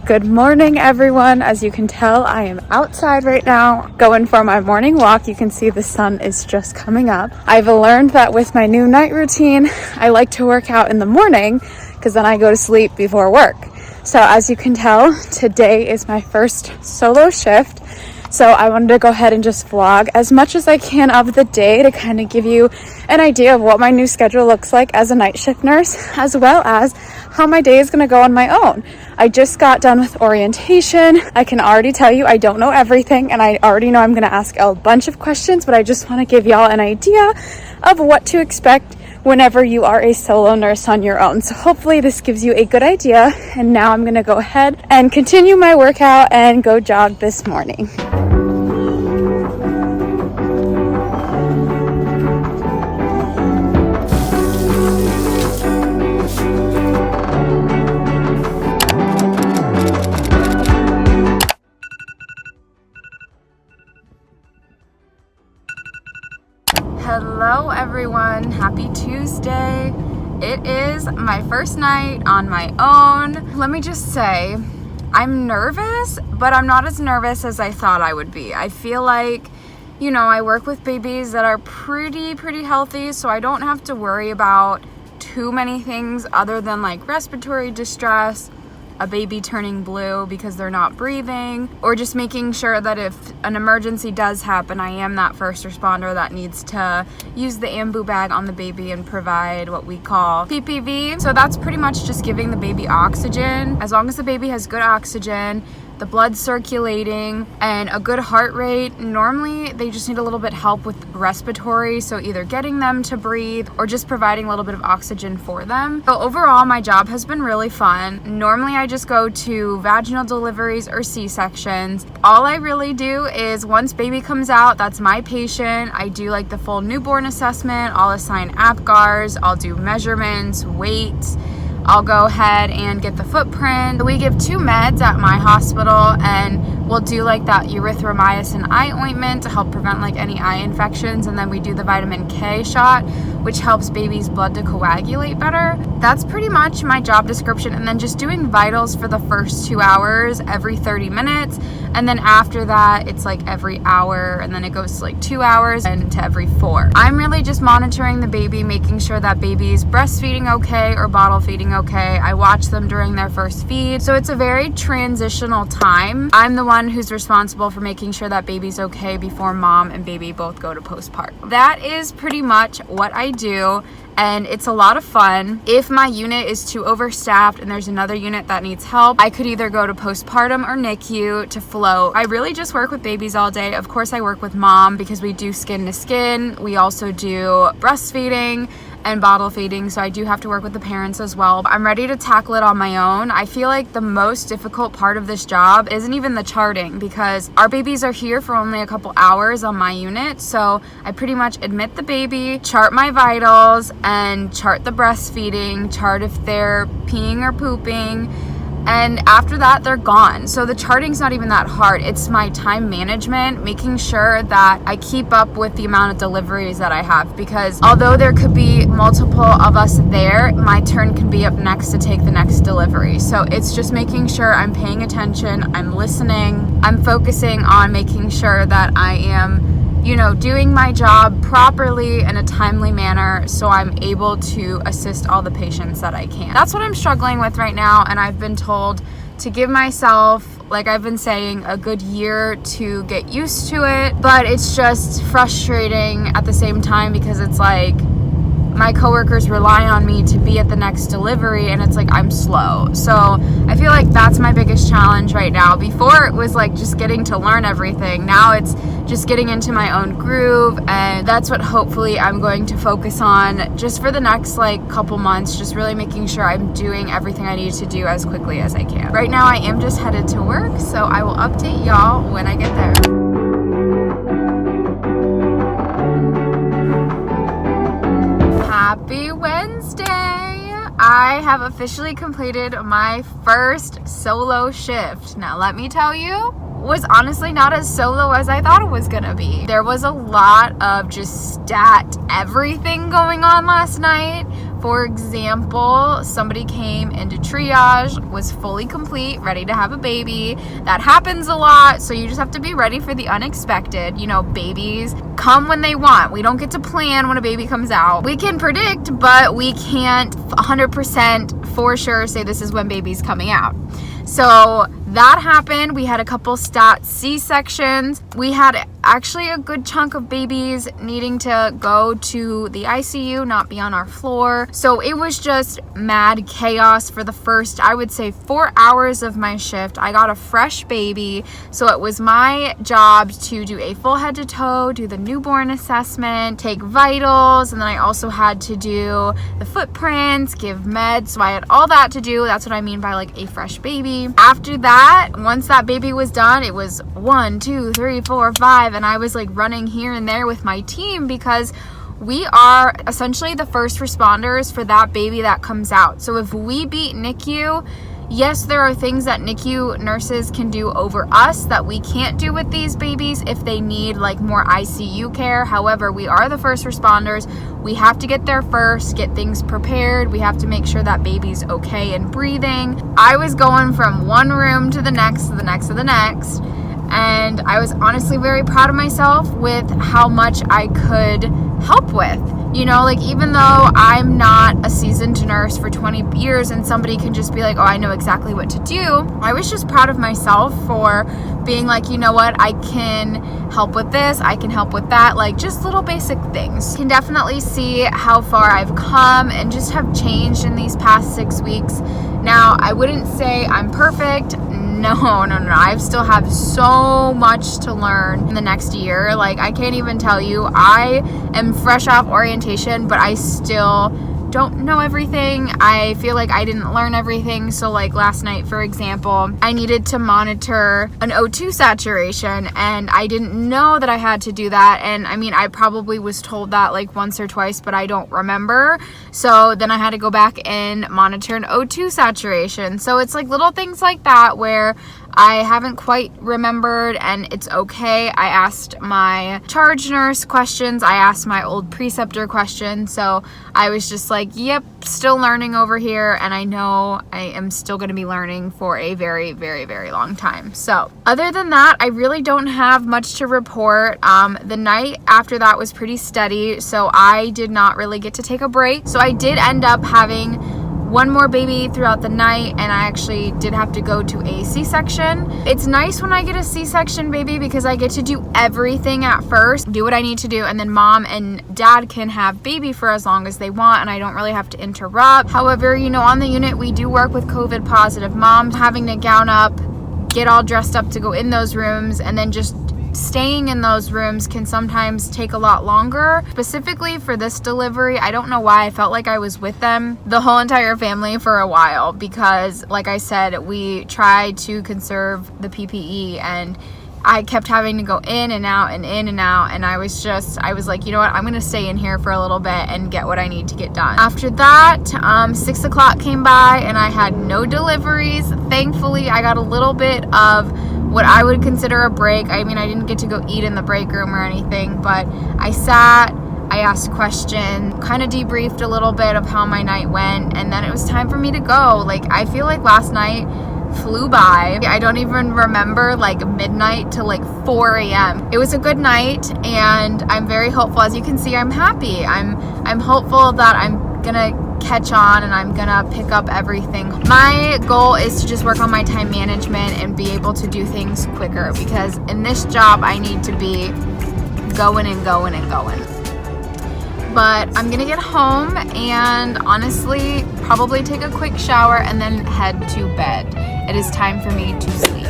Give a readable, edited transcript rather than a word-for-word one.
Good morning, everyone. As you can tell, I am outside right now going for my morning walk. You can see the sun is just coming up. I've learned that with my new night routine, I like to work out in the morning because then I go to sleep before work. So as you can tell, today is my first solo shift. So I wanted to go ahead and just vlog as much as I can of the day to kind of give you an idea of what my new schedule looks like as a night shift nurse, as well as how my day is going to go on my own. I just got done with orientation. I can already tell you I don't know everything, and I already know I'm going to ask a bunch of questions, but I just want to give y'all an idea of what to expect whenever you are a solo nurse on your own. So hopefully this gives you a good idea. And now I'm going to go ahead and continue my workout and go jog this morning. Hello everyone, happy Tuesday. It is my first night on my own. Let me just say, I'm nervous, but I'm not as nervous as I thought I would be. I feel like, I work with babies that are pretty healthy, so I don't have to worry about too many things other than like respiratory distress, a baby turning blue because they're not breathing, or just making sure that if an emergency does happen, I am that first responder that needs to use the ambu bag on the baby and provide what we call PPV. So that's pretty much just giving the baby oxygen. As long as the baby has good oxygen, the blood circulating, and a good heart rate, normally they just need a little bit help with respiratory, so either getting them to breathe or just providing a little bit of oxygen for them. So overall, my job has been really fun. Normally I just go to vaginal deliveries or C-sections. All I really do is once baby comes out, that's my patient. I do like the full newborn assessment. I'll assign APGARs, I'll do measurements, weights. I'll go ahead and get the footprint. We give 2 meds at my hospital, and we'll do like that erythromycin eye ointment to help prevent like any eye infections, and then we do the vitamin K shot, which helps baby's blood to coagulate better. That's pretty much my job description, and then just doing vitals for the first 2 hours every 30 minutes, and then after that it's like every hour, and then it goes to like 2 hours and to every 4. I'm really just monitoring the baby, making sure that baby's breastfeeding okay or bottle feeding okay. I watch them during their first feed, so it's a very transitional time. I'm the one who's responsible for making sure that baby's okay before mom and baby both go to postpartum. That is pretty much what I do, and it's a lot of fun. If my unit is too overstaffed and there's another unit that needs help, I could either go to postpartum or NICU to float. I really just work with babies all day. Of course, I work with mom because we do skin to skin. We also do breastfeeding and bottle feeding, so I do have to work with the parents as well. I'm ready to tackle it on my own. I feel like the most difficult part of this job isn't even the charting, because our babies are here for only a couple hours on my unit, so I pretty much admit the baby, chart my vitals, and chart the breastfeeding, chart if they're peeing or pooping, and after that they're gone. So the charting's not even that hard. It's my time management, making sure that I keep up with the amount of deliveries that I have, because although there could be multiple of us there, my turn can be up next to take the next delivery. So it's just making sure I'm paying attention, I'm listening, I'm focusing on making sure that I am doing my job properly in a timely manner, so I'm able to assist all the patients that I can. That's what I'm struggling with right now, and I've been told to give myself, like I've been saying, a good year to get used to it, but it's just frustrating at the same time, because it's like my coworkers rely on me to be at the next delivery, and it's like I'm slow. So I feel like that's my biggest challenge right now. Before it was like just getting to learn everything. Now it's just getting into my own groove, and that's what hopefully I'm going to focus on just for the next like couple months, just really making sure I'm doing everything I need to do as quickly as I can. Right now I am just headed to work, so I will update y'all when I get there. Happy Wednesday! I have officially completed my first solo shift. Now let me tell you, was honestly not as solo as I thought it was gonna be. There was a lot of just stat everything going on last night, For example, somebody came into triage, was fully complete, ready to have a baby. That happens a lot, so you just have to be ready for the unexpected. You know, babies come when they want. We don't get to plan when a baby comes out. We can predict, but we can't 100% for sure say this is when baby's coming out. So that happened. We had a couple stat C-sections. We had actually a good chunk of babies needing to go to the ICU, not be on our floor. So it was just mad chaos for the first, I would say, 4 hours of my shift. I got a fresh baby, so it was my job to do a full head to toe, do the newborn assessment, take vitals, and then I also had to do the footprints, give meds. So I had all that to do. That's what I mean by like a fresh baby. After that, once that baby was done, it was 1, 2, 3, 4, 5, and I was like running here and there with my team because we are essentially the first responders for that baby that comes out. So if we beat NICU, yes, there are things that NICU nurses can do over us that we can't do with these babies if they need like more ICU care. However, we are the first responders. We have to get there first, get things prepared. We have to make sure that baby's okay and breathing. I was going from one room to the next, to the next, to the next. And I was honestly very proud of myself with how much I could help with. You know, like even though I'm not a seasoned nurse for 20 years and somebody can just be like, oh, I know exactly what to do. I was just proud of myself for being like, you know what, I can help with this, I can help with that, like just little basic things. You can definitely see how far I've come and just have changed in these past 6 weeks. Now, I wouldn't say I'm perfect. No. I still have so much to learn in the next year. Like, I can't even tell you. I am fresh off orientation, but I still don't know everything. I feel like I didn't learn everything. So like last night, for example, I needed to monitor an O2 saturation and I didn't know that I had to do that. And I mean, I probably was told that like once or twice, but I don't remember. So then I had to go back and monitor an O2 saturation. So it's like little things like that where I haven't quite remembered, and it's okay. I asked my charge nurse questions. I asked my old preceptor questions. So I was just like, yep, still learning over here. And I know I am still going to be learning for a very, very, very long time. So other than that, I really don't have much to report. The night after that was pretty steady. So I did not really get to take a break. So I did end up having one more baby throughout the night, and I actually did have to go to a C-section. It's nice when I get a C-section baby because I get to do everything at first, do what I need to do, and then mom and dad can have baby for as long as they want, and I don't really have to interrupt. However, you know, on the unit, we do work with COVID positive moms, having to gown up, get all dressed up to go in those rooms, and then just staying in those rooms can sometimes take a lot longer. Specifically for this delivery, I don't know why I felt like I was with them, the whole entire family, for a while, because like I said, we tried to conserve the PPE and I kept having to go in and out and in and out, and I was like, you know what, I'm gonna stay in here for a little bit and get what I need to get done. After that, 6 o'clock came by and I had no deliveries. Thankfully, I got a little bit of what I would consider a break. I mean, I didn't get to go eat in the break room or anything, but I sat, I asked questions, kind of debriefed a little bit of how my night went, and then it was time for me to go. Like, I feel like last night flew by. I don't even remember like midnight to like 4 a.m. It was a good night, and I'm very hopeful. As you can see, I'm happy. I'm hopeful that I'm gonna catch on and I'm gonna pick up everything. My goal is to just work on my time management and be able to do things quicker, because in this job I need to be going and going and going. But I'm gonna get home and honestly probably take a quick shower and then head to bed. It is time for me to sleep.